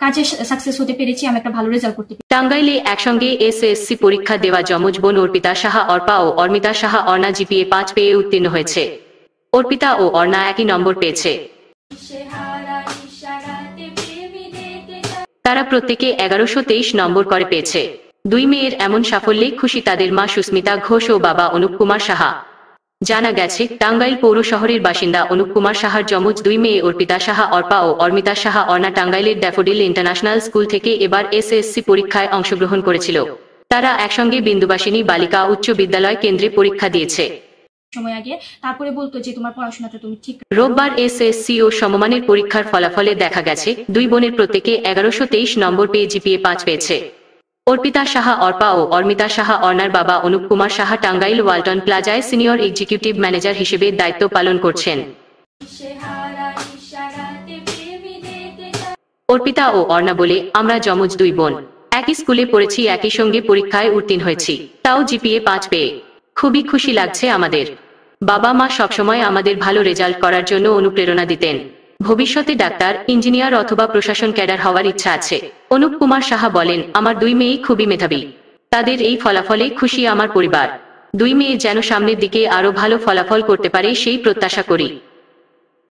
কাজে সাকসেস হতে পেরেছি, আমি একটা ভালো রেজাল্ট করতে পেরেছি। টাঙ্গাইলে একসঙ্গে এসএসসি পরীক্ষা দেওয়া যমজ বোন অর্পিতা সাহা অর্পা ও অর্মিতা সাহা অর্ণা জিপিএ 5 পেয়ে উত্তীর্ণ হয়েছে। অর্পিতা ও অর্ণা একই নম্বর পেয়েছে। তারা প্রত্যেকে 1123 নম্বর করে পেয়েছে। দুই মেয়ের এমন সাফল্যে খুশি তাদের মা সুস্মিতা ঘোষ ও বাবা অনুপ কুমার সাহা। জানা গেছে, টাঙ্গাইল পৌর শহরের বাসিন্দা অনুপ কুমার সাহার যমজ দুই মেয়ে অর্পিতা সাহা অর্পা ও অর্মিতা সাহা অর্ণা টাঙ্গাইলের ড্যাফোডিল ইন্টারন্যাশনাল স্কুল থেকে এবার এসএসসি পরীক্ষায় অংশগ্রহণ করেছিল। তারা একসঙ্গে বিন্দুবাসিনী বালিকা উচ্চ বিদ্যালয় কেন্দ্রে পরীক্ষা দিয়েছে। সময় আগে তারপরে বলতো যে তোমার পড়াশোনাটা তুমি ঠিক। রোববার এসএসসি ও সমমানের পরীক্ষার ফলাফলে দেখা গেছে, দুই বোনের প্রত্যেকে 1123 নম্বর পেয়ে জিপিএ 5 পেয়েছে। অর্পিতা সাহা অর্পা ও অর্মিতা সাহা অর্ণার বাবা অনুপ কুমার সাহা টাঙ্গাইল ওয়ালটন প্লাজায় সিনিয়র এক্সিকিউটিভ ম্যানেজার হিসেবে দায়িত্ব পালন করছেন। অর্পিতা ও অর্ণা বলে, আমরা যমজ দুই বোন, একই স্কুলে পড়েছি, একই সঙ্গে পরীক্ষায় উত্তীর্ণ হয়েছি, তাও জিপিএ 5 পেয়ে। খুবই খুশি লাগছে আমাদের। বাবা মা সবসময় আমাদের ভালো রেজাল্ট করার জন্য অনুপ্রেরণা দিতেন। ভবিষ্যতে ডাক্তার, ইঞ্জিনিয়ার অথবা প্রশাসন ক্যাডার হওয়ার ইচ্ছা আছে। অনুপ কুমার সাহা বলেন, আমার দুই মেয়েই খুবই মেধাবী। তাদের এই ফলাফলে খুশি আমার পরিবার। দুই মেয়ে যেন সামনের দিকে আরো ভালো ফলাফল করতে পারে সেই প্রত্যাশা করি।